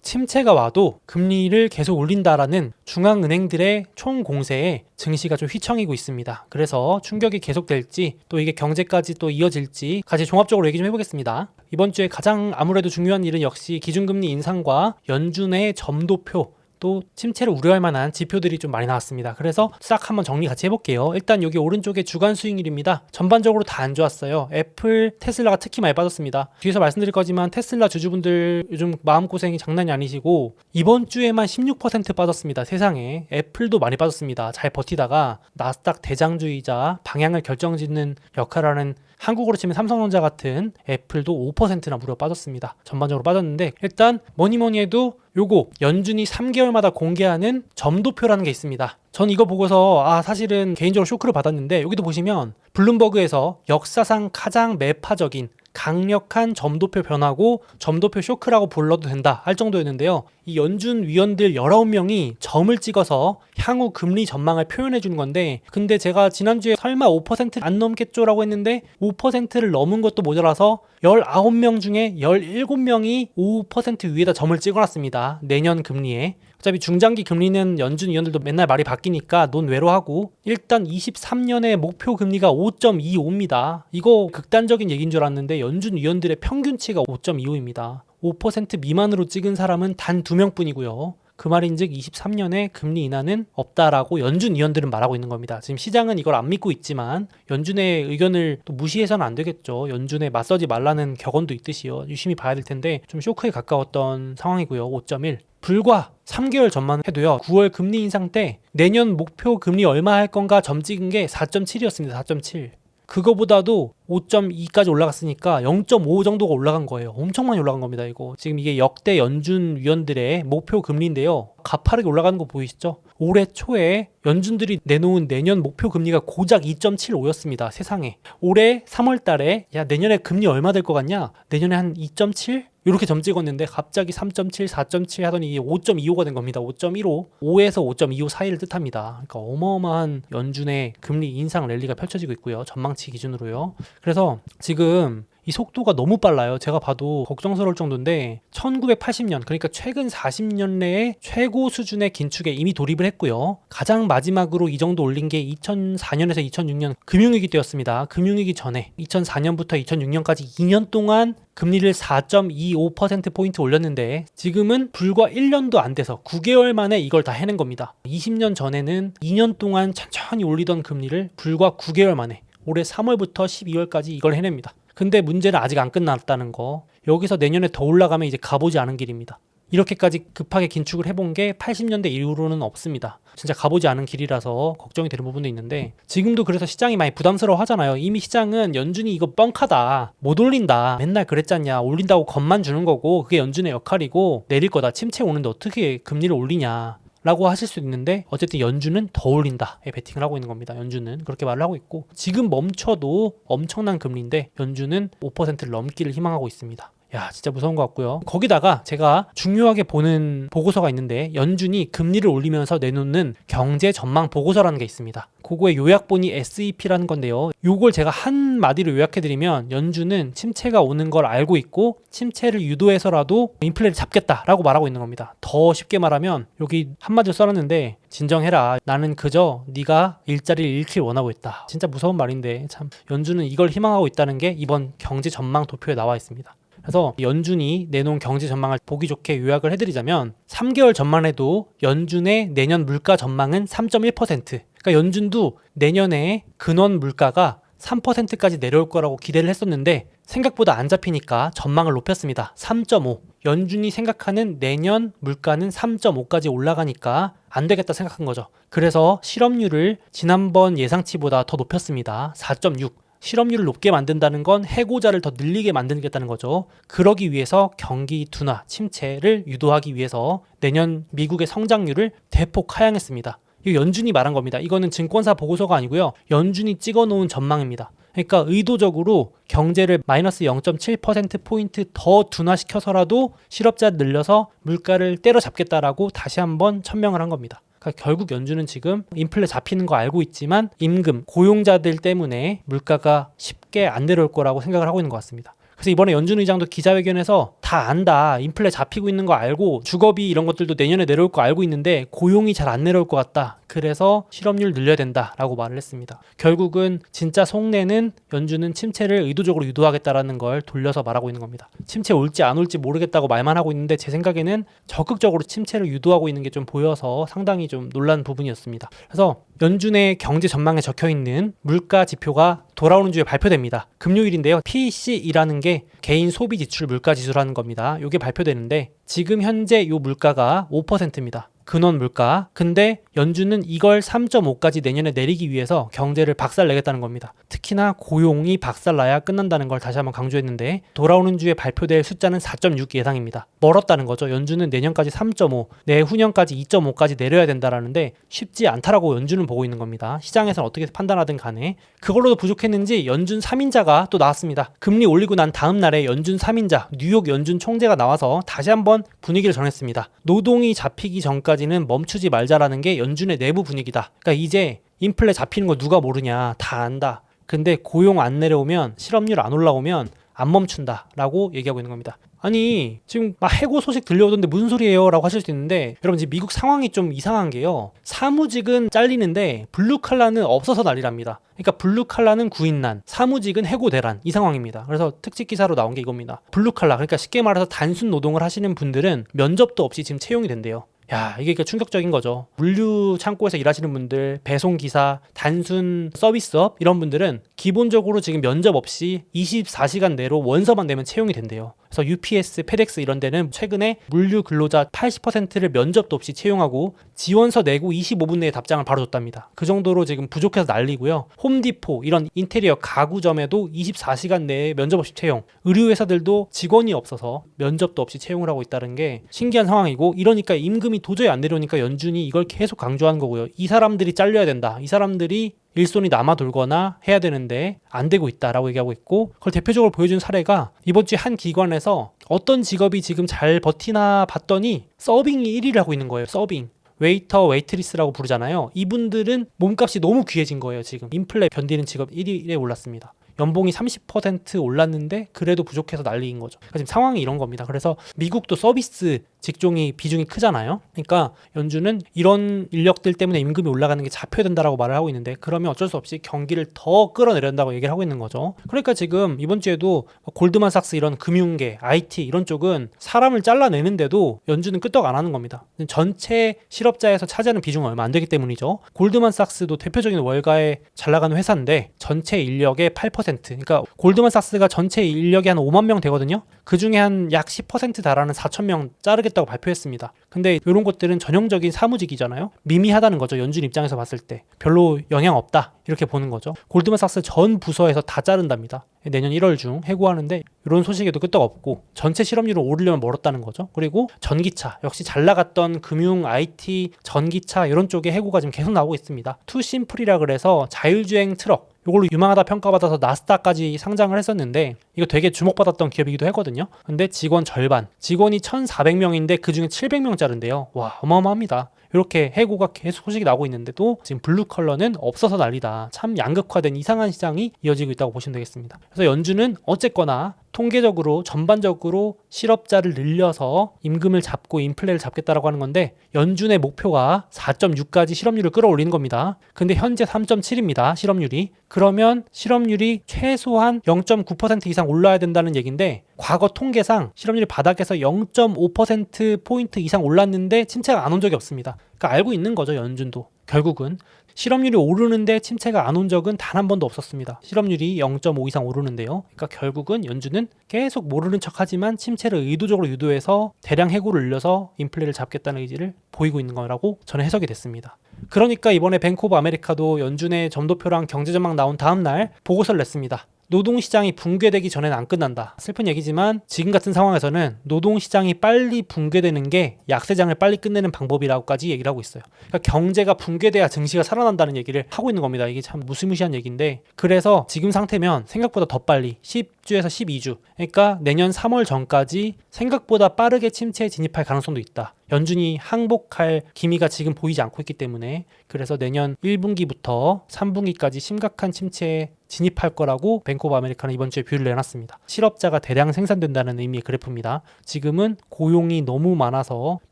침체가 와도 금리를 계속 올린다라는 중앙은행들의 총 공세에 증시가 좀 휘청이고 있습니다. 그래서 충격이 계속될지 또 이게 경제까지 또 이어질지 같이 종합적으로 얘기 좀 해보겠습니다. 이번 주에 가장 아무래도 중요한 일은 역시 기준금리 인상과 연준의 점도표, 또 침체를 우려할 만한 지표들이 좀 많이 나왔습니다. 그래서 싹 한번 정리 같이 해볼게요. 일단 여기 오른쪽에 주간 수익률입니다. 전반적으로 다 안 좋았어요. 애플, 테슬라가 특히 많이 빠졌습니다. 뒤에서 말씀드릴 거지만 테슬라 주주분들 요즘 마음고생이 장난이 아니시고 이번 주에만 16% 빠졌습니다. 세상에. 애플도 많이 빠졌습니다. 잘 버티다가 나스닥 대장주이자 방향을 결정짓는 역할을 하는 한국으로 치면 삼성전자 같은 애플도 5%나 무려 빠졌습니다. 전반적으로 빠졌는데 일단 뭐니 해도 요거 연준이 3개월마다 공개하는 점도표라는 게 있습니다. 전 이거 보고서 사실은 개인적으로 쇼크를 받았는데 여기도 보시면 블룸버그에서 역사상 가장 매파적인 강력한 점도표 변화고 점도표 쇼크라고 불러도 된다 할 정도였는데요. 이 연준 위원들 19명이 점을 찍어서 향후 금리 전망을 표현해 주는 건데 근데 제가 지난주에 설마 5%를 안 넘겠죠? 라고 했는데 5%를 넘은 것도 모자라서 19명 중에 17명이 5% 위에다 점을 찍어놨습니다. 내년 금리에. 어차피 중장기 금리는 연준 위원들도 맨날 말이 바뀌니까 논외로 하고 일단 23년에 목표 금리가 5.25입니다. 이거 극단적인 얘기인 줄 알았는데 연준 위원들의 평균치가 5.25입니다. 5% 미만으로 찍은 사람은 단 2명뿐이고요. 그 말인즉 23년에 금리 인하는 없다라고 연준 위원들은 말하고 있는 겁니다. 지금 시장은 이걸 안 믿고 있지만 연준의 의견을 또 무시해서는 안 되겠죠. 연준에 맞서지 말라는 격언도 있듯이요. 유심히 봐야 될 텐데 좀 쇼크에 가까웠던 상황이고요. 5.1. 불과 3개월 전만 해도요. 9월 금리 인상 때 내년 목표 금리 얼마 할 건가 점 찍은 게 4.7이었습니다. 4.7. 그거보다도 5.2까지 올라갔으니까 0.5 정도가 올라간 거예요. 엄청 많이 올라간 겁니다. 이거 지금 이게 역대 연준 위원들의 목표 금리인데요. 가파르게 올라가는 거 보이시죠? 올해 초에 연준들이 내놓은 내년 목표 금리가 고작 2.75였습니다. 세상에. 올해 3월 달에 내년에 금리 얼마 될 것 같냐? 내년에 한 2.7? 이렇게 점 찍었는데 갑자기 3.7, 4.7 하더니 이게 5.25가 된 겁니다. 5.15, 5에서 5.25 사이를 뜻합니다. 그러니까 어마어마한 연준의 금리 인상 랠리가 펼쳐지고 있고요. 전망치 기준으로요. 그래서 지금 이 속도가 너무 빨라요. 제가 봐도 걱정스러울 정도인데 1980년 그러니까 최근 40년 내에 최고 수준의 긴축에 이미 돌입을 했고요. 가장 마지막으로 이 정도 올린 게 2004년에서 2006년 금융위기 때였습니다. 금융위기 전에 2004년부터 2006년까지 2년 동안 금리를 4.25%포인트 올렸는데 지금은 불과 1년도 안 돼서 9개월 만에 이걸 다 해낸 겁니다. 20년 전에는 2년 동안 천천히 올리던 금리를 불과 9개월 만에 올해 3월부터 12월까지 이걸 해냅니다. 근데 문제는 아직 안 끝났다는 거. 여기서 내년에 더 올라가면 이제 가보지 않은 길입니다. 이렇게까지 급하게 긴축을 해본 게 80년대 이후로는 없습니다. 진짜 가보지 않은 길이라서 걱정이 되는 부분도 있는데 지금도 그래서 시장이 많이 부담스러워 하잖아요. 이미 시장은 연준이 이거 뻥카다. 못 올린다. 맨날 그랬잖냐. 올린다고 겁만 주는 거고 그게 연준의 역할이고 내릴 거다. 침체 오는데 어떻게 금리를 올리냐. 라고 하실 수 있는데 어쨌든 연준은 더 올린다에 베팅을 하고 있는 겁니다. 연준은 그렇게 말을 하고 있고 지금 멈춰도 엄청난 금리인데 연준은 5%를 넘기를 희망하고 있습니다. 야, 진짜 무서운 것 같고요. 거기다가 제가 중요하게 보는 보고서가 있는데 연준이 금리를 올리면서 내놓는 경제 전망 보고서라는 게 있습니다. 그거의 요약본이 SEP라는 건데요. 요걸 제가 한마디로 요약해드리면 연준은 침체가 오는 걸 알고 있고 침체를 유도해서라도 인플레를 잡겠다라고 말하고 있는 겁니다. 더 쉽게 말하면 여기 한마디로 써놨는데 진정해라. 나는 그저 네가 일자리를 잃길 원하고 있다. 진짜 무서운 말인데 참 연준은 이걸 희망하고 있다는 게 이번 경제 전망 도표에 나와 있습니다. 그래서 연준이 내놓은 경제 전망을 보기 좋게 요약을 해드리자면 3개월 전만 해도 연준의 내년 물가 전망은 3.1%. 그러니까 연준도 내년에 근원 물가가 3%까지 내려올 거라고 기대를 했었는데 생각보다 안 잡히니까 전망을 높였습니다. 3.5. 연준이 생각하는 내년 물가는 3.5까지 올라가니까 안 되겠다 생각한 거죠. 그래서 실업률을 지난번 예상치보다 더 높였습니다. 4.6. 실업률을 높게 만든다는 건 해고자를 더 늘리게 만들겠다는 거죠. 그러기 위해서 경기 둔화, 침체를 유도하기 위해서 내년 미국의 성장률을 대폭 하향했습니다. 이거 연준이 말한 겁니다. 이거는 증권사 보고서가 아니고요. 연준이 찍어놓은 전망입니다. 그러니까 의도적으로 경제를 마이너스 0.7%포인트 더 둔화시켜서라도 실업자 늘려서 물가를 때려잡겠다라고 다시 한번 천명을 한 겁니다. 그러니까 결국 연준은 지금 인플레 잡히는 거 알고 있지만 임금, 고용자들 때문에 물가가 쉽게 안 내려올 거라고 생각을 하고 있는 것 같습니다. 그래서 이번에 연준 의장도 기자회견에서 다 안다. 인플레 잡히고 있는 거 알고 주거비 이런 것들도 내년에 내려올 거 알고 있는데 고용이 잘 안 내려올 것 같다. 그래서 실업률 늘려야 된다라고 말을 했습니다. 결국은 진짜 속내는 연준은 침체를 의도적으로 유도하겠다라는 걸 돌려서 말하고 있는 겁니다. 침체 올지 안 올지 모르겠다고 말만 하고 있는데 제 생각에는 적극적으로 침체를 유도하고 있는 게 좀 보여서 상당히 좀 놀란 부분이었습니다. 그래서 연준의 경제 전망에 적혀있는 물가 지표가 돌아오는 주에 발표됩니다. 금요일인데요. PCE라는 게 개인 소비 지출 물가 지수라는 겁니다. 이게 발표되는데 지금 현재 이 물가가 5%입니다. 근원 물가. 근데 연준은 이걸 3.5까지 내년에 내리기 위해서 경제를 박살내겠다는 겁니다. 특히나 고용이 박살나야 끝난다는 걸 다시 한번 강조했는데 돌아오는 주에 발표될 숫자는 4.6 예상입니다. 멀었다는 거죠. 연준은 내년까지 3.5, 내후년까지 2.5까지 내려야 된다라는데 쉽지 않다라고 연준은 보고 있는 겁니다. 시장에서는 어떻게 판단하든 간에. 그걸로도 부족했는지 연준 3인자가 또 나왔습니다. 금리 올리고 난 다음 날에 연준 3인자, 뉴욕 연준 총재가 나와서 다시 한번 분위기를 전했습니다. 노동이 잡히기 전까지는 멈추지 말자라는 게 연준의 내부 분위기다. 그러니까 이제 인플레 잡히는 거 누가 모르냐. 다 안다. 근데 고용 안 내려오면 실업률 안 올라오면 안 멈춘다라고 얘기하고 있는 겁니다. 아니 지금 막 해고 소식 들려오던데 무슨 소리예요? 라고 하실 수 있는데 여러분 지금 미국 상황이 좀 이상한 게요. 사무직은 잘리는데 블루칼라는 없어서 난리랍니다. 그러니까 블루칼라는 구인난, 사무직은 해고 대란 이 상황입니다. 그래서 특집 기사로 나온 게 이겁니다. 블루칼라 그러니까 쉽게 말해서 단순 노동을 하시는 분들은 면접도 없이 지금 채용이 된대요. 야, 이게 그러니까 충격적인 거죠. 물류 창고에서 일하시는 분들, 배송기사, 단순 서비스업 이런 분들은 기본적으로 지금 면접 없이 24시간 내로 원서만 내면 채용이 된대요. 그래서 UPS, 페덱스 이런 데는 최근에 물류 근로자 80%를 면접도 없이 채용하고 지원서 내고 25분 내에 답장을 바로 줬답니다. 그 정도로 지금 부족해서 난리고요. 홈디포 이런 인테리어 가구점에도 24시간 내에 면접 없이 채용. 의류회사들도 직원이 없어서 면접도 없이 채용을 하고 있다는 게 신기한 상황이고 이러니까 임금이 도저히 안 내려오니까 연준이 이걸 계속 강조하는 거고요. 이 사람들이 잘려야 된다. 이 사람들이 일손이 남아 돌거나 해야 되는데 안 되고 있다라고 얘기하고 있고 그걸 대표적으로 보여준 사례가 이번 주에 한 기관에서 어떤 직업이 지금 잘 버티나 봤더니 서빙이 1위를 하고 있는 거예요. 서빙. 웨이터, 웨이트리스라고 부르잖아요. 이분들은 몸값이 너무 귀해진 거예요. 지금 인플레 견디는 직업 1위에 올랐습니다. 연봉이 30% 올랐는데 그래도 부족해서 난리인 거죠. 그러니까 지금 상황이 이런 겁니다. 그래서 미국도 서비스 직종이 비중이 크잖아요. 그러니까 연준은 이런 인력들 때문에 임금이 올라가는 게 잡혀야 된다라고 말을 하고 있는데 그러면 어쩔 수 없이 경기를 더 끌어내야 된다고 얘기를 하고 있는 거죠. 그러니까 지금 이번 주에도 골드만삭스 이런 금융계, IT 이런 쪽은 사람을 잘라내는데도 연준은 끄떡 안 하는 겁니다. 전체 실업자에서 차지하는 비중은 얼마 안 되기 때문이죠. 골드만삭스도 대표적인 월가에 잘 나가는 회사인데 전체 인력의 8%. 그러니까 골드만삭스가 전체 인력이 한 5만 명 되거든요. 그 중에 한 약 10% 달하는 4천 명 자르겠다고 발표했습니다. 근데 이런 것들은 전형적인 사무직이잖아요. 미미하다는 거죠. 연준 입장에서 봤을 때. 별로 영향 없다. 이렇게 보는 거죠. 골드만삭스 전 부서에서 다 자른답니다. 내년 1월 중 해고하는데 이런 소식에도 끄떡 없고 전체 실업률을 오르려면 멀었다는 거죠. 그리고 전기차 역시 잘 나갔던 금융, IT, 전기차 이런 쪽에 해고가 지금 계속 나오고 있습니다. 투심플이라 그래서 자율주행 트럭 이걸로 유망하다 평가받아서 나스닥까지 상장을 했었는데 이거 되게 주목받았던 기업이기도 했거든요. 근데 직원 절반, 직원이 1,400명인데 그중에 700명 자른대요. 와, 어마어마합니다. 이렇게 해고가 계속 소식이 나오고 있는데도 지금 블루 컬러는 없어서 난리다. 참 양극화된 이상한 시장이 이어지고 있다고 보시면 되겠습니다. 그래서 연준은 어쨌거나 통계적으로 전반적으로 실업자를 늘려서 임금을 잡고 인플레를 잡겠다라고 하는 건데 연준의 목표가 4.6까지 실업률을 끌어올리는 겁니다. 근데 현재 3.7입니다. 실업률이. 그러면 실업률이 최소한 0.9% 이상 올라야 된다는 얘기인데 과거 통계상 실업률이 바닥에서 0.5%포인트 이상 올랐는데 침체가 안 온 적이 없습니다. 그러니까 알고 있는 거죠. 연준도. 결국은 실업률이 오르는데 침체가 안 온 적은 단 한 번도 없었습니다. 실업률이 0.5 이상 오르는데요. 그러니까 결국은 연준은 계속 모르는 척하지만 침체를 의도적으로 유도해서 대량 해고를 늘려서 인플레를 잡겠다는 의지를 보이고 있는 거라고 저는 해석이 됐습니다. 그러니까 이번에 뱅크 오브 아메리카도 연준의 점도표랑 경제전망 나온 다음 날 보고서를 냈습니다. 노동시장이 붕괴되기 전에는 안 끝난다. 슬픈 얘기지만 지금 같은 상황에서는 노동시장이 빨리 붕괴되는 게 약세장을 빨리 끝내는 방법이라고까지 얘기를 하고 있어요. 그러니까 경제가 붕괴돼야 증시가 살아난다는 얘기를 하고 있는 겁니다. 이게 참 무시무시한 얘기인데 그래서 지금 상태면 생각보다 더 빨리 10주에서 12주 그러니까 내년 3월 전까지 생각보다 빠르게 침체에 진입할 가능성도 있다. 연준이 항복할 기미가 지금 보이지 않고 있기 때문에 그래서 내년 1분기부터 3분기까지 심각한 침체에 진입할 거라고 뱅크 오브 아메리카는 이번 주에 뷰를 내놨습니다. 실업자가 대량 생산된다는 의미의 그래프입니다. 지금은 고용이 너무 많아서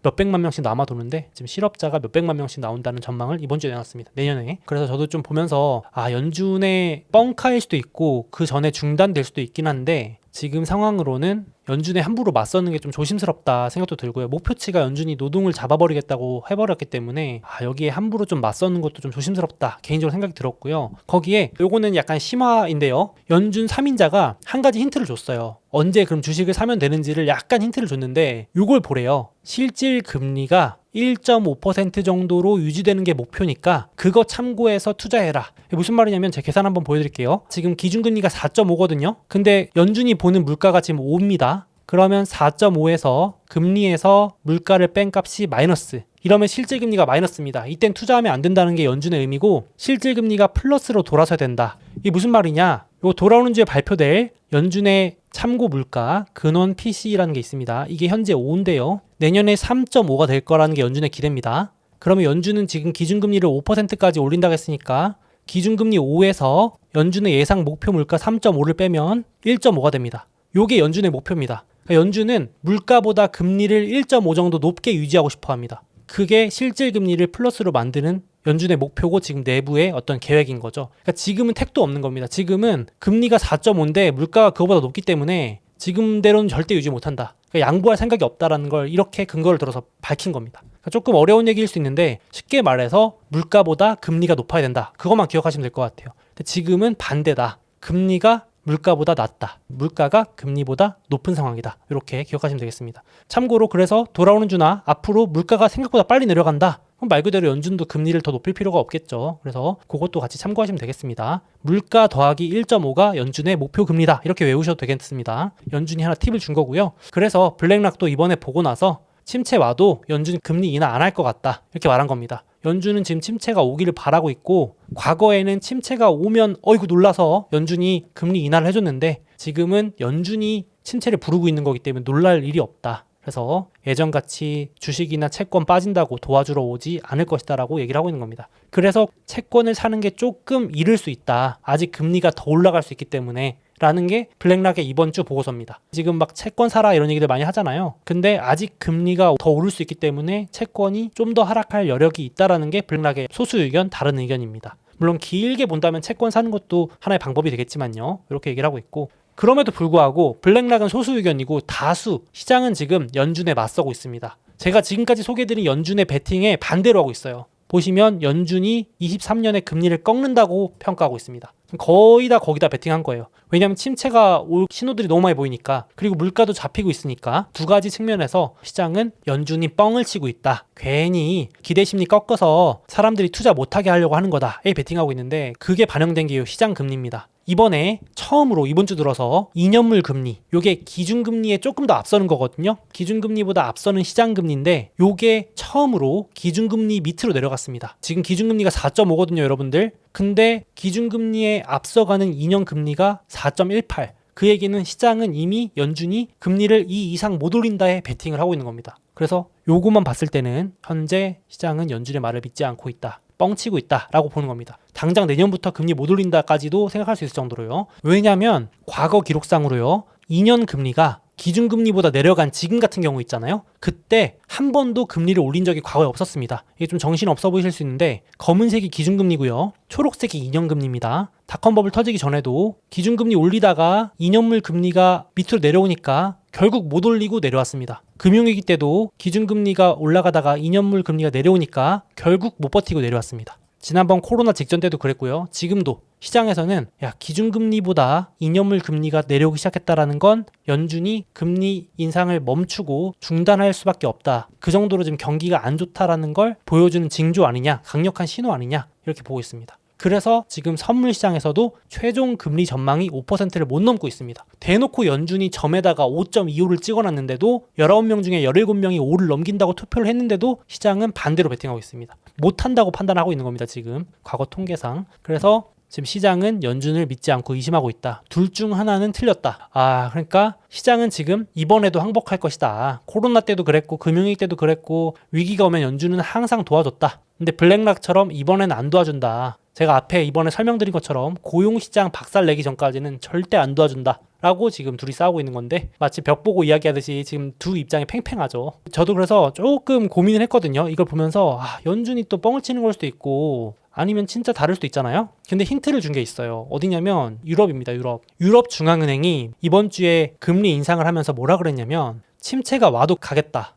몇백만 명씩 남아 도는데 지금 실업자가 몇백만 명씩 나온다는 전망을 이번 주에 내놨습니다. 내년에. 그래서 저도 좀 보면서 연준의 뻥카일 수도 있고 그 전에 중단될 수도 있긴 한데 지금 상황으로는 연준에 함부로 맞서는 게 좀 조심스럽다 생각도 들고요. 목표치가 연준이 노동을 잡아버리겠다고 해버렸기 때문에 여기에 함부로 좀 맞서는 것도 좀 조심스럽다 개인적으로 생각이 들었고요. 거기에 요거는 약간 심화인데요. 연준 3인자가 한 가지 힌트를 줬어요. 언제 그럼 주식을 사면 되는지를 약간 힌트를 줬는데 요걸 보래요. 실질 금리가 1.5% 정도로 유지되는 게 목표니까 그거 참고해서 투자해라. 무슨 말이냐면 제가 계산 한번 보여드릴게요. 지금 기준금리가 4.5거든요. 근데 연준이 보는 물가가 지금 5입니다. 그러면 4.5에서 금리에서 물가를 뺀 값이 마이너스. 이러면 실질금리가 마이너스입니다. 이땐 투자하면 안 된다는 게 연준의 의미고 실질금리가 플러스로 돌아서야 된다. 이게 무슨 말이냐? 요 돌아오는 주에 발표될 연준의 참고 물가 근원 PCE라는 게 있습니다. 이게 현재 5인데요. 내년에 3.5가 될 거라는 게 연준의 기대입니다. 그러면 연준은 지금 기준금리를 5%까지 올린다고 했으니까 기준금리 5에서 연준의 예상 목표 물가 3.5를 빼면 1.5가 됩니다. 요게 연준의 목표입니다. 그러니까 연준은 물가보다 금리를 1.5 정도 높게 유지하고 싶어 합니다. 그게 실질 금리를 플러스로 만드는 연준의 목표고 지금 내부의 어떤 계획인 거죠. 그러니까 지금은 택도 없는 겁니다. 지금은 금리가 4.5인데 물가가 그거보다 높기 때문에 지금대로는 절대 유지 못한다. 그러니까 양보할 생각이 없다라는 걸 이렇게 근거를 들어서 밝힌 겁니다. 그러니까 조금 어려운 얘기일 수 있는데 쉽게 말해서 물가보다 금리가 높아야 된다. 그것만 기억하시면 될 것 같아요. 근데 지금은 반대다. 금리가 물가보다 낮다. 물가가 금리보다 높은 상황이다. 이렇게 기억하시면 되겠습니다. 참고로 그래서 돌아오는 주나 앞으로 물가가 생각보다 빨리 내려간다. 그럼 말 그대로 연준도 금리를 더 높일 필요가 없겠죠. 그래서 그것도 같이 참고하시면 되겠습니다. 물가 더하기 1.5가 연준의 목표 금리다. 이렇게 외우셔도 되겠습니다. 연준이 하나 팁을 준 거고요. 그래서 블랙락도 이번에 보고 나서 침체 와도 연준이 금리 인하 안 할 것 같다. 이렇게 말한 겁니다. 연준은 지금 침체가 오기를 바라고 있고 과거에는 침체가 오면 어이구 놀라서 연준이 금리 인하를 해줬는데 지금은 연준이 침체를 부르고 있는 거기 때문에 놀랄 일이 없다. 그래서 예전같이 주식이나 채권 빠진다고 도와주러 오지 않을 것이다 라고 얘기를 하고 있는 겁니다. 그래서 채권을 사는 게 조금 이를 수 있다. 아직 금리가 더 올라갈 수 있기 때문에 라는 게 블랙락의 이번 주 보고서입니다. 지금 막 채권 사라 이런 얘기들 많이 하잖아요. 근데 아직 금리가 더 오를 수 있기 때문에 채권이 좀 더 하락할 여력이 있다라는 게 블랙락의 소수 의견, 다른 의견입니다. 물론 길게 본다면 채권 사는 것도 하나의 방법이 되겠지만요. 이렇게 얘기를 하고 있고 그럼에도 불구하고 블랙락은 소수 의견이고 다수 시장은 지금 연준에 맞서고 있습니다. 제가 지금까지 소개해드린 연준의 베팅에 반대로 하고 있어요. 보시면 연준이 23년에 금리를 꺾는다고 평가하고 있습니다. 거의 다 거기다 베팅한 거예요. 왜냐하면 침체가 올 신호들이 너무 많이 보이니까 그리고 물가도 잡히고 있으니까 두 가지 측면에서 시장은 연준이 뻥을 치고 있다. 괜히 기대심리 꺾어서 사람들이 투자 못하게 하려고 하는 거다에 베팅하고 있는데 그게 반영된 게 시장 금리입니다. 이번에 처음으로 이번 주 들어서 2년물 금리 요게 기준금리에 조금 더 앞서는 거거든요. 기준금리보다 앞서는 시장금리인데 요게 처음으로 기준금리 밑으로 내려갔습니다. 지금 기준금리가 4.5거든요 여러분들. 근데 기준금리에 앞서가는 2년 금리가 4.18. 그 얘기는 시장은 이미 연준이 금리를 이 이상 못 올린다에 베팅을 하고 있는 겁니다. 그래서 요것만 봤을 때는 현재 시장은 연준의 말을 믿지 않고 있다. 뻥치고 있다라고 보는 겁니다. 당장 내년부터 금리 못 올린다까지도 생각할 수 있을 정도로요. 왜냐하면 과거 기록상으로요. 2년 금리가 기준금리보다 내려간 지금 같은 경우 있잖아요. 그때 한 번도 금리를 올린 적이 과거에 없었습니다. 이게 좀 정신없어 보이실 수 있는데 검은색이 기준금리고요. 초록색이 2년금리입니다. 닷컴버블 터지기 전에도 기준금리 올리다가 2년물 금리가 밑으로 내려오니까 결국 못 올리고 내려왔습니다. 금융위기 때도 기준금리가 올라가다가 2년물 금리가 내려오니까 결국 못 버티고 내려왔습니다. 지난번 코로나 직전 때도 그랬고요. 지금도 시장에서는 기준금리보다 2년물 금리가 내려오기 시작했다라는 건 연준이 금리 인상을 멈추고 중단할 수밖에 없다. 그 정도로 지금 경기가 안 좋다라는 걸 보여주는 징조 아니냐, 강력한 신호 아니냐 이렇게 보고 있습니다. 그래서 지금 선물 시장에서도 최종 금리 전망이 5%를 못 넘고 있습니다. 대놓고 연준이 점에다가 5.25를 찍어놨는데도 19명 중에 17명이 5를 넘긴다고 투표를 했는데도 시장은 반대로 베팅하고 있습니다. 못한다고 판단하고 있는 겁니다. 지금 과거 통계상. 그래서 지금 시장은 연준을 믿지 않고 의심하고 있다. 둘 중 하나는 틀렸다. 그러니까 시장은 지금 이번에도 항복할 것이다. 코로나 때도 그랬고 금융위기 때도 그랬고 위기가 오면 연준은 항상 도와줬다. 근데 블랙락처럼 이번에는 안 도와준다. 제가 앞에 이번에 설명드린 것처럼 고용시장 박살 내기 전까지는 절대 안 도와준다 라고 지금 둘이 싸우고 있는 건데, 마치 벽 보고 이야기하듯이 지금 두 입장이 팽팽하죠. 저도 그래서 조금 고민을 했거든요. 이걸 보면서 연준이 또 뻥을 치는 걸 수도 있고 아니면 진짜 다를 수도 있잖아요. 근데 힌트를 준 게 있어요. 어디냐면 유럽입니다. 유럽 중앙은행이 이번 주에 금리 인상을 하면서 뭐라 그랬냐면 침체가 와도 가겠다.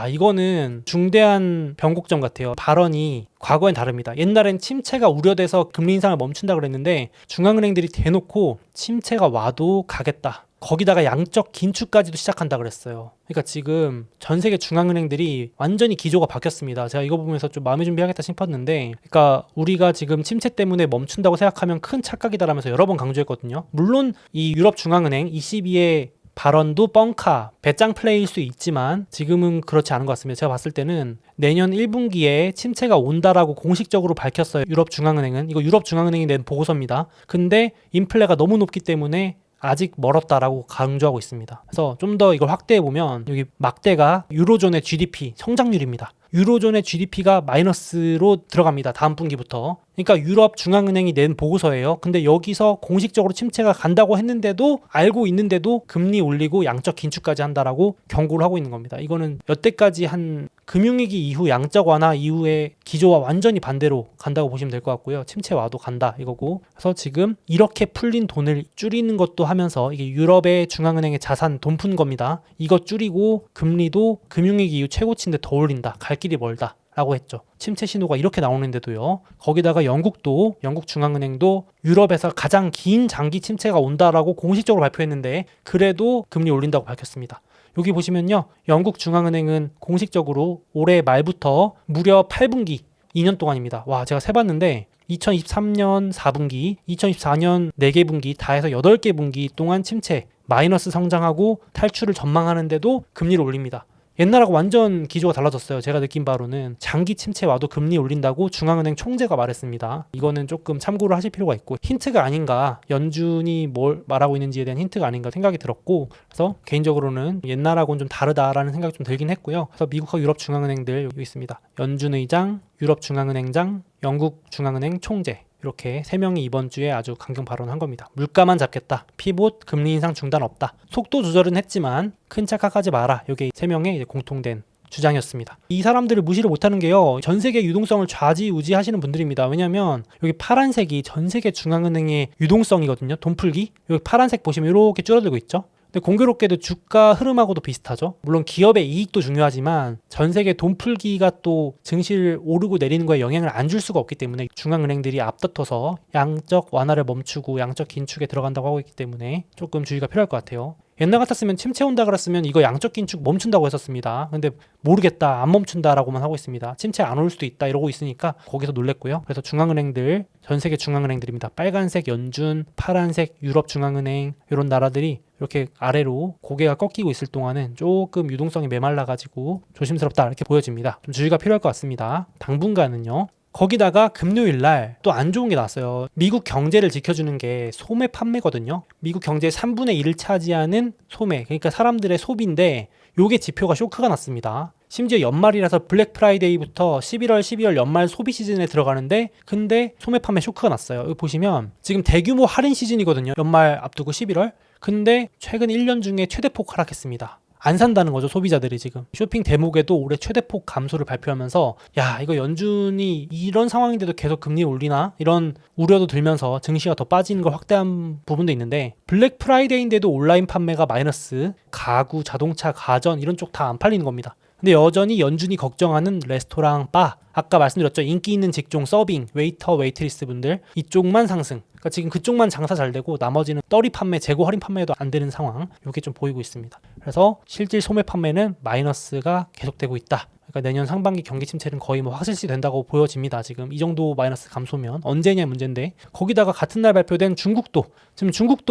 이거는 중대한 변곡점 같아요. 발언이 과거엔 다릅니다. 옛날엔 침체가 우려돼서 금리 인상을 멈춘다 그랬는데 중앙은행들이 대놓고 침체가 와도 가겠다. 거기다가 양적 긴축까지도 시작한다 그랬어요. 그러니까 지금 전 세계 중앙은행들이 완전히 기조가 바뀌었습니다. 제가 이거 보면서 좀 마음의 준비하겠다 싶었는데, 그러니까 우리가 지금 침체 때문에 멈춘다고 생각하면 큰 착각이다라면서 여러 번 강조했거든요. 물론 이 유럽 중앙은행 ECB의 발언도 뻥카, 배짱 플레이일 수 있지만 지금은 그렇지 않은 것 같습니다. 제가 봤을 때는 내년 1분기에 침체가 온다라고 공식적으로 밝혔어요. 유럽 중앙은행은. 이거 유럽 중앙은행이 낸 보고서입니다. 근데 인플레가 너무 높기 때문에 아직 멀었다라고 강조하고 있습니다. 그래서 좀 더 이걸 확대해 보면 여기 막대가 유로존의 GDP 성장률입니다. 유로존의 GDP가 마이너스로 들어갑니다. 다음 분기부터. 그러니까 유럽 중앙은행이 낸 보고서예요. 근데 여기서 공식적으로 침체가 간다고 했는데도, 알고 있는데도 금리 올리고 양적 긴축까지 한다라고 경고를 하고 있는 겁니다. 이거는 여태까지 한 금융위기 이후 양적 완화 이후의 기조와 완전히 반대로 간다고 보시면 될 것 같고요. 침체 와도 간다 이거고. 그래서 지금 이렇게 풀린 돈을 줄이는 것도 하면서, 이게 유럽의 중앙은행의 자산 돈 푼 겁니다. 이거 줄이고 금리도 금융위기 이후 최고치인데 더 올린다. 갈 길이 멀다 라고 했죠. 침체 신호가 이렇게 나오는데도요. 거기다가 영국 중앙은행도 유럽에서 가장 긴 장기 침체가 온다라고 공식적으로 발표했는데 그래도 금리 올린다고 밝혔습니다. 여기 보시면요. 영국 중앙은행은 공식적으로 올해 말부터 무려 8분기, 2년 동안입니다. 제가 세봤는데 2023년 4분기, 2024년 4개 분기 다 해서 8개 분기 동안 침체, 마이너스 성장하고 탈출을 전망하는데도 금리를 올립니다. 옛날하고 완전 기조가 달라졌어요. 제가 느낀 바로는 장기 침체 와도 금리 올린다고 중앙은행 총재가 말했습니다. 이거는 조금 참고를 하실 필요가 있고, 힌트가 아닌가, 연준이 뭘 말하고 있는지에 대한 힌트가 아닌가 생각이 들었고, 그래서 개인적으로는 옛날하고는 좀 다르다라는 생각이 좀 들긴 했고요. 그래서 미국과 유럽 중앙은행들 여기 있습니다. 연준 의장, 유럽 중앙은행장, 영국 중앙은행 총재, 이렇게 3명이 이번 주에 아주 강경 발언한 겁니다. 물가만 잡겠다. 피봇, 금리 인상 중단 없다. 속도 조절은 했지만 큰 착각하지 마라. 이게 3명의 공통된 주장이었습니다. 이 사람들을 무시를 못하는 게요. 전 세계 유동성을 좌지우지하시는 분들입니다. 왜냐하면 여기 파란색이 전 세계 중앙은행의 유동성이거든요. 돈 풀기. 여기 파란색 보시면 이렇게 줄어들고 있죠. 근데 공교롭게도 주가 흐름하고도 비슷하죠. 물론 기업의 이익도 중요하지만 전 세계 돈 풀기가 또 증시를 오르고 내리는 거에 영향을 안 줄 수가 없기 때문에 중앙은행들이 앞다퉈서 양적 완화를 멈추고 양적 긴축에 들어간다고 하고 있기 때문에 조금 주의가 필요할 것 같아요. 옛날 같았으면 침체 온다 그랬으면 이거 양적 긴축 멈춘다고 했었습니다. 근데 모르겠다, 안 멈춘다라고만 하고 있습니다. 침체 안 올 수도 있다 이러고 있으니까 거기서 놀랬고요. 그래서 중앙은행들, 전 세계 중앙은행들입니다. 빨간색 연준, 파란색 유럽 중앙은행, 이런 나라들이 이렇게 아래로 고개가 꺾이고 있을 동안은 조금 유동성이 메말라가지고 조심스럽다 이렇게 보여집니다. 좀 주의가 필요할 것 같습니다. 당분간은요. 거기다가 금요일 날 또 안 좋은 게 나왔어요. 미국 경제를 지켜주는 게 소매 판매거든요. 미국 경제의 3분의 1을 차지하는 소매, 그러니까 사람들의 소비인데 요게 지표가 쇼크가 났습니다. 심지어 연말이라서 블랙 프라이데이부터 11월, 12월 연말 소비 시즌에 들어가는데 근데 소매 판매 쇼크가 났어요. 여기 보시면 지금 대규모 할인 시즌이거든요. 연말 앞두고 11월. 근데 최근 1년 중에 최대폭 하락했습니다. 안 산다는 거죠. 소비자들이 지금. 쇼핑 대목에도 올해 최대폭 감소를 발표하면서 이거 연준이 이런 상황인데도 계속 금리 올리나? 이런 우려도 들면서 증시가 더 빠지는 걸 확대한 부분도 있는데, 블랙 프라이데이인데도 온라인 판매가 마이너스, 가구, 자동차, 가전 이런 쪽 다 안 팔리는 겁니다. 근데 여전히 연준이 걱정하는 레스토랑, 바, 아까 말씀드렸죠. 인기 있는 직종, 서빙, 웨이터, 웨이트리스 분들 이쪽만 상승. 그러니까 지금 그쪽만 장사 잘 되고 나머지는 떨이 판매, 재고 할인 판매도 안 되는 상황. 이렇게 좀 보이고 있습니다. 그래서 실질 소매 판매는 마이너스가 계속되고 있다. 그러니까 내년 상반기 경기 침체는 거의 뭐 확실시 된다고 보여집니다. 지금 이 정도 마이너스 감소면 언제냐 문제인데, 거기다가 같은 날 발표된 중국도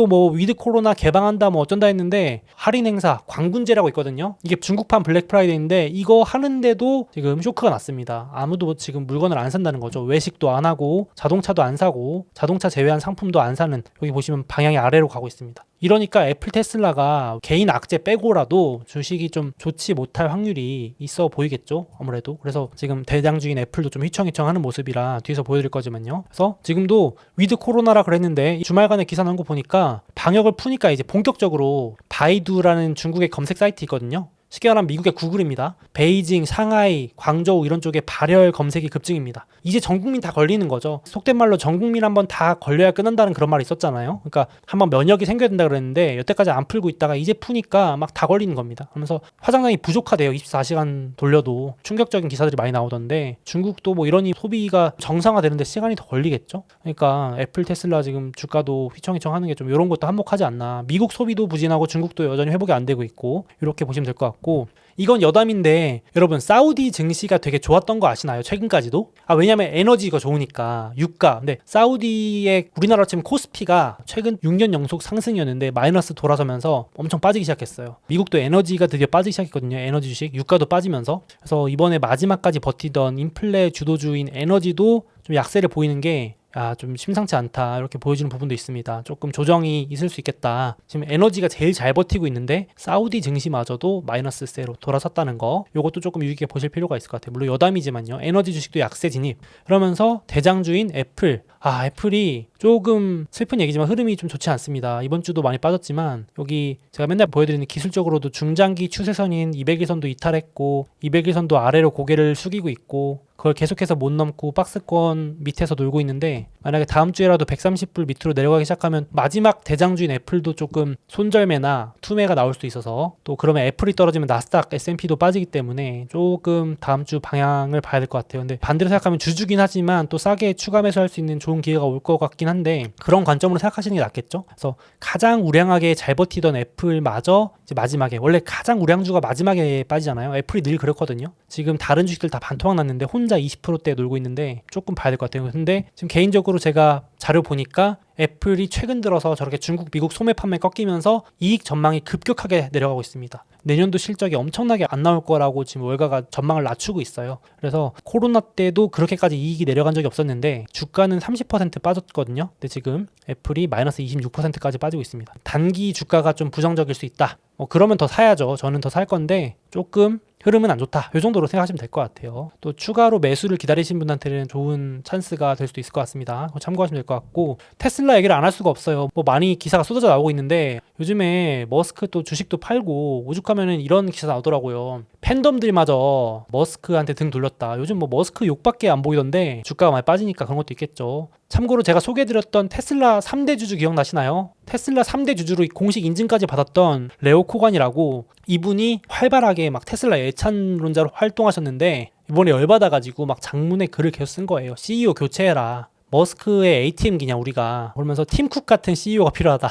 뭐 위드 코로나 개방한다 뭐 어쩐다 했는데 할인 행사 광군제라고 있거든요. 이게 중국판 블랙 프라이데이인데 이거 하는데도 지금 쇼크가 났습니다. 아무도 지금 물건을 안 산다는 거죠. 외식도 안 하고 자동차도 안 사고 자동차 제외한 상품도 안 사는, 여기 보시면 방향이 아래로 가고 있습니다. 이러니까 애플 테슬라가 개인 악재 빼고라도 주식이 좀 좋지 못할 확률이 있어 보이겠죠, 아무래도. 그래서 지금 대장주인 애플도 좀 휘청휘청하는 모습이라 뒤에서 보여드릴 거지만요. 그래서 지금도 위드 코로나라 그랬는데 주말간에 기사 나온 거 보니까 방역을 푸니까 이제 본격적으로 바이두라는 중국의 검색 사이트 있거든요. 쉽게 말하면 미국의 구글입니다. 베이징, 상하이, 광저우 이런 쪽에 발열 검색이 급증입니다. 이제 전 국민 다 걸리는 거죠. 속된 말로 전 국민 한번 다 걸려야 끝난다는 그런 말이 있었잖아요. 그러니까 한번 면역이 생겨야 된다 그랬는데 여태까지 안 풀고 있다가 이제 푸니까 막 다 걸리는 겁니다. 그러면서 화장장이 부족하대요. 24시간 돌려도. 충격적인 기사들이 많이 나오던데 중국도 뭐 이러니 소비가 정상화되는데 시간이 더 걸리겠죠. 그러니까 애플 테슬라 지금 주가도 휘청휘청하는 게 좀 이런 것도 한몫하지 않나. 미국 소비도 부진하고 중국도 여전히 회복이 안 되고 있고 이렇게 보시면 될 것 같고, 이건 여담인데 여러분 사우디 증시가 되게 좋았던 거 아시나요? 최근까지도? 왜냐면 에너지가 좋으니까 유가. 근데 사우디의 우리나라로 치면 코스피가 최근 6년 연속 상승이었는데 마이너스 돌아서면서 엄청 빠지기 시작했어요. 미국도 에너지가 드디어 빠지기 시작했거든요. 에너지 주식 유가도 빠지면서. 그래서 이번에 마지막까지 버티던 인플레 주도주인 에너지도 좀 약세를 보이는 게 좀 심상치 않다 이렇게 보여주는 부분도 있습니다. 조금 조정이 있을 수 있겠다. 지금 에너지가 제일 잘 버티고 있는데 사우디 증시마저도 마이너스세로 돌아섰다는 거, 요것도 조금 유익하게 보실 필요가 있을 것 같아요. 물론 여담이지만요. 에너지 주식도 약세 진입. 그러면서 대장주인 애플, 애플이 조금 슬픈 얘기지만 흐름이 좀 좋지 않습니다. 이번 주도 많이 빠졌지만 여기 제가 맨날 보여드리는 기술적으로도 중장기 추세선인 200일선도 이탈했고 200일선도 아래로 고개를 숙이고 있고 그걸 계속해서 못 넘고 박스권 밑에서 놀고 있는데, 만약에 다음 주에라도 130불 밑으로 내려가기 시작하면 마지막 대장주인 애플도 조금 손절매나 투매가 나올 수 있어서, 또 그러면 애플이 떨어지면 나스닥, S&P도 빠지기 때문에 조금 다음 주 방향을 봐야 될 것 같아요. 근데 반대로 생각하면 주주긴 하지만 또 싸게 추가 매수할 수 있는 좋은 기회가 올 것 같긴 한데 그런 관점으로 생각하시는 게 낫겠죠. 그래서 가장 우량하게 잘 버티던 애플마저 이제 마지막에, 원래 가장 우량주가 마지막에 빠지잖아요. 애플이 늘 그렇거든요. 지금 다른 주식들 다 반토막 났는데 혼자 20%대 놀고 있는데 조금 봐야 될 것 같아요. 근데 지금 개인적으로 제가 자료 보니까 애플이 최근 들어서 저렇게 중국, 미국 소매 판매 꺾이면서 이익 전망이 급격하게 내려가고 있습니다. 내년도 실적이 엄청나게 안 나올 거라고 지금 월가가 전망을 낮추고 있어요. 그래서 코로나 때도 그렇게까지 이익이 내려간 적이 없었는데 주가는 30% 빠졌거든요. 근데 지금 애플이 마이너스 26%까지 빠지고 있습니다. 단기 주가가 좀 부정적일 수 있다. 그러면 더 사야죠. 저는 더 살 건데 조금 흐름은 안 좋다. 이 정도로 생각하시면 될 것 같아요. 또 추가로 매수를 기다리신 분한테는 좋은 찬스가 될 수도 있을 것 같습니다. 참고하시면 될 것 같고, 테슬라 얘기를 안 할 수가 없어요. 많이 기사가 쏟아져 나오고 있는데 요즘에 머스크 또 주식도 팔고 오죽하면은 이런 기사 나오더라고요. 팬덤들마저 머스크한테 등 돌렸다. 요즘 머스크 욕밖에 안 보이던데 주가가 많이 빠지니까 그런 것도 있겠죠. 참고로 제가 소개해드렸던 테슬라 3대 주주 기억나시나요? 테슬라 3대 주주로 공식 인증까지 받았던 레오 코간이라고, 이분이 활발하게 막 테슬라 애찬론자로 활동하셨는데 이번에 열받아가지고 막 장문에 글을 계속 쓴 거예요. CEO 교체해라. 머스크의 ATM기냐 우리가. 그러면서 팀쿡 같은 CEO가 필요하다.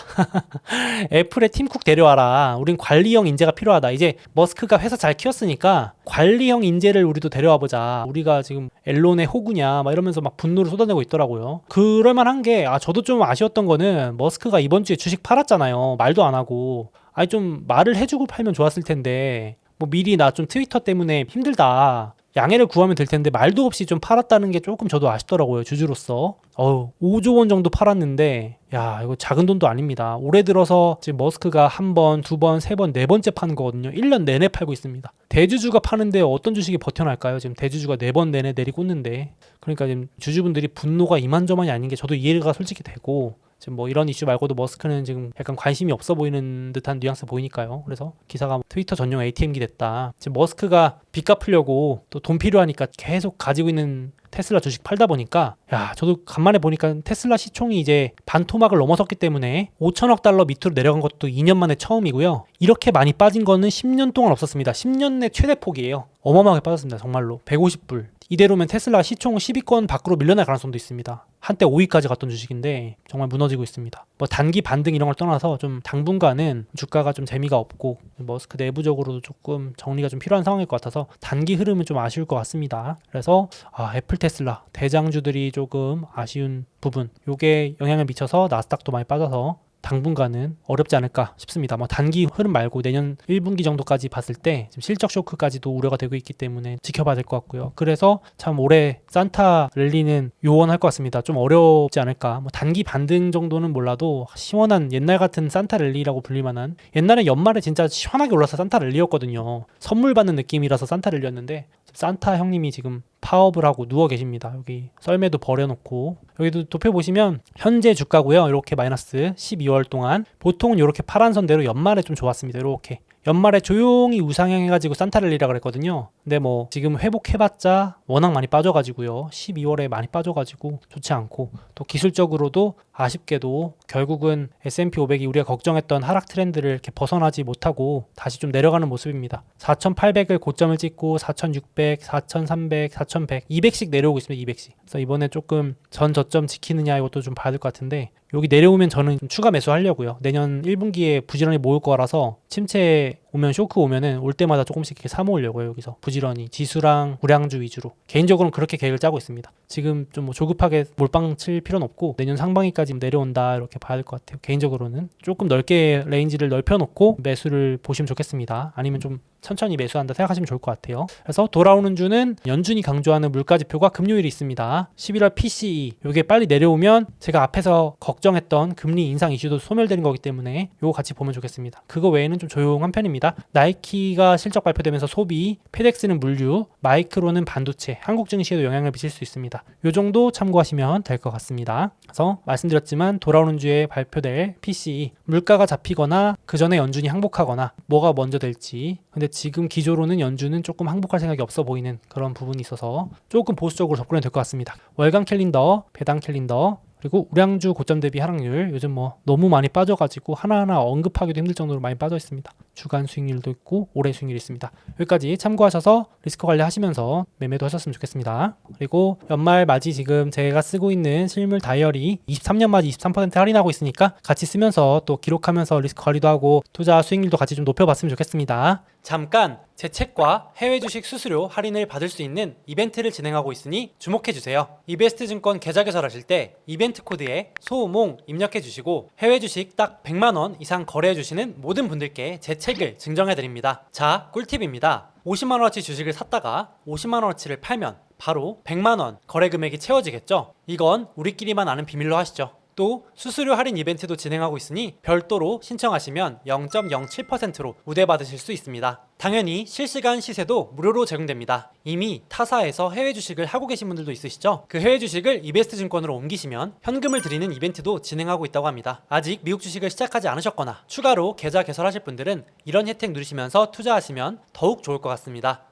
애플의 팀쿡 데려와라. 우린 관리형 인재가 필요하다. 이제 머스크가 회사 잘 키웠으니까 관리형 인재를 우리도 데려와 보자. 우리가 지금 앨론의 호구냐 막 이러면서 막 분노를 쏟아내고 있더라고요. 그럴만한 게, 저도 좀 아쉬웠던 거는 머스크가 이번 주에 주식 팔았잖아요. 말도 안 하고. 좀 말을 해주고 팔면 좋았을 텐데, 미리 나 좀 트위터 때문에 힘들다, 양해를 구하면 될 텐데 말도 없이 좀 팔았다는 게 조금 저도 아쉽더라고요. 주주로서. 5조 원 정도 팔았는데 이거 작은 돈도 아닙니다. 올해 들어서 지금 머스크가 한 번, 두 번, 세 번, 네 번째 파는 거거든요. 1년 내내 팔고 있습니다. 대주주가 파는데 어떤 주식이 버텨날까요? 지금 대주주가 4번 내내 내리꽂는데. 그러니까 지금 주주분들이 분노가 이만저만이 아닌 게 저도 이해가 솔직히 되고, 지금 이런 이슈 말고도 머스크는 지금 약간 관심이 없어 보이는 듯한 뉘앙스 보이니까요. 그래서 기사가 트위터 전용 ATM기 됐다. 지금 머스크가 빚 갚으려고 또 돈 필요하니까 계속 가지고 있는 테슬라 주식 팔다 보니까, 저도 간만에 보니까 테슬라 시총이 이제 반토막을 넘어섰기 때문에 5천억 달러 밑으로 내려간 것도 2년 만에 처음이고요. 이렇게 많이 빠진 거는 10년 동안 없었습니다. 10년 내 최대 폭이에요. 어마어마하게 빠졌습니다. 정말로 150불. 이대로면 테슬라 시총 10위권 밖으로 밀려날 가능성도 있습니다. 한때 5위까지 갔던 주식인데 정말 무너지고 있습니다. 뭐 단기 반등 이런 걸 떠나서 좀 당분간은 주가가 좀 재미가 없고 머스크 내부적으로도 조금 정리가 좀 필요한 상황일 것 같아서 단기 흐름은 좀 아쉬울 것 같습니다. 그래서 애플, 테슬라 대장주들이 조금 아쉬운 부분, 요게 영향을 미쳐서 나스닥도 많이 빠져서 당분간은 어렵지 않을까 싶습니다. 뭐 단기 흐름 말고 내년 1분기 정도까지 봤을 때 지금 실적 쇼크까지도 우려가 되고 있기 때문에 지켜봐야 될 것 같고요. 그래서 참 올해 산타 랠리는 요원할 것 같습니다. 좀 어렵지 않을까. 뭐 단기 반등 정도는 몰라도 시원한 옛날 같은 산타 랠리라고 불릴 만한, 옛날에 연말에 진짜 시원하게 올라서 산타 랠리였거든요. 선물 받는 느낌이라서 산타 랠리였는데 산타 형님이 지금 파업을 하고 누워 계십니다. 여기 썰매도 버려놓고, 여기도 도표 보시면 현재 주가고요. 이렇게 마이너스 12월 동안 보통은 이렇게 파란 선대로 연말에 좀 좋았습니다. 이렇게 연말에 조용히 우상향 해가지고 산타랠리라 그랬거든요. 근데 뭐 지금 회복해봤자 워낙 많이 빠져가지고요. 12월에 많이 빠져가지고 좋지 않고, 또 기술적으로도 아쉽게도 결국은 S&P 500이 우리가 걱정했던 하락 트렌드를 이렇게 벗어나지 못하고 다시 좀 내려가는 모습입니다. 4,800을 고점을 찍고 4,600, 4,300, 4,100, 200씩 내려오고 있습니다. 200씩. 그래서 이번에 조금 전 저점 지키느냐 이것도 좀 봐야 될 것 같은데, 여기 내려오면 저는 좀 추가 매수하려고요. 내년 1분기에 부지런히 모을 거라서 침체 오면, 쇼크 오면은 올 때마다 조금씩 이렇게 사모으려고요. 여기서 부지런히 지수랑 우량주 위주로. 개인적으로는 그렇게 계획을 짜고 있습니다. 지금 좀 뭐 조급하게 몰빵 칠 필요는 없고 내년 상반기까지 내려온다 이렇게 봐야 될 것 같아요. 개인적으로는 조금 넓게 레인지를 넓혀놓고 매수를 보시면 좋겠습니다. 아니면 좀 천천히 매수한다 생각하시면 좋을 것 같아요. 그래서 돌아오는 주는 연준이 강조하는 물가지표가 금요일이 있습니다. 11월 PCE, 이게 빨리 내려오면 제가 앞에서 걱정했던 금리 인상 이슈도 소멸되는 거기 때문에 이거 같이 보면 좋겠습니다. 그거 외에는 좀 조용한 편입니다. 나이키가 실적 발표되면서 소비, 페덱스는 물류, 마이크로는 반도체, 한국 증시에도 영향을 미칠 수 있습니다. 이 정도 참고하시면 될 것 같습니다. 그래서 말씀드렸지만 돌아오는 주에 발표될 PCE, 물가가 잡히거나 그 전에 연준이 항복하거나 뭐가 먼저 될지. 근데 지금 기조로는 연준은 조금 항복할 생각이 없어 보이는 그런 부분이 있어서 조금 보수적으로 접근이 될 것 같습니다. 월간 캘린더, 배당 캘린더, 그리고 우량주 고점 대비 하락률, 요즘 뭐 너무 많이 빠져가지고 하나하나 언급하기도 힘들 정도로 많이 빠져 있습니다. 주간 수익률도 있고 올해 수익률이 있습니다. 여기까지 참고하셔서 리스크 관리하시면서 매매도 하셨으면 좋겠습니다. 그리고 연말 맞이 지금 제가 쓰고 있는 실물 다이어리 23년 맞이 23% 할인하고 있으니까 같이 쓰면서 또 기록하면서 리스크 관리도 하고 투자 수익률도 같이 좀 높여봤으면 좋겠습니다. 잠깐 제 책과 해외 주식 수수료 할인을 받을 수 있는 이벤트를 진행하고 있으니 주목해주세요. 이베스트 증권 계좌 개설하실 때 이벤트 코드에 소우몽 입력해주시고 해외 주식 딱 100만원 이상 거래해주시는 모든 분들께 제 책을 증정해드립니다. 자, 꿀팁입니다. 50만원어치 주식을 샀다가 50만원어치를 팔면 바로 100만원 거래 금액이 채워지겠죠? 이건 우리끼리만 아는 비밀로 하시죠. 또 수수료 할인 이벤트도 진행하고 있으니 별도로 신청하시면 0.07%로 우대받으실 수 있습니다. 당연히 실시간 시세도 무료로 제공됩니다. 이미 타사에서 해외 주식을 하고 계신 분들도 있으시죠? 그 해외 주식을 이베스트 증권으로 옮기시면 현금을 드리는 이벤트도 진행하고 있다고 합니다. 아직 미국 주식을 시작하지 않으셨거나 추가로 계좌 개설하실 분들은 이런 혜택 누리시면서 투자하시면 더욱 좋을 것 같습니다.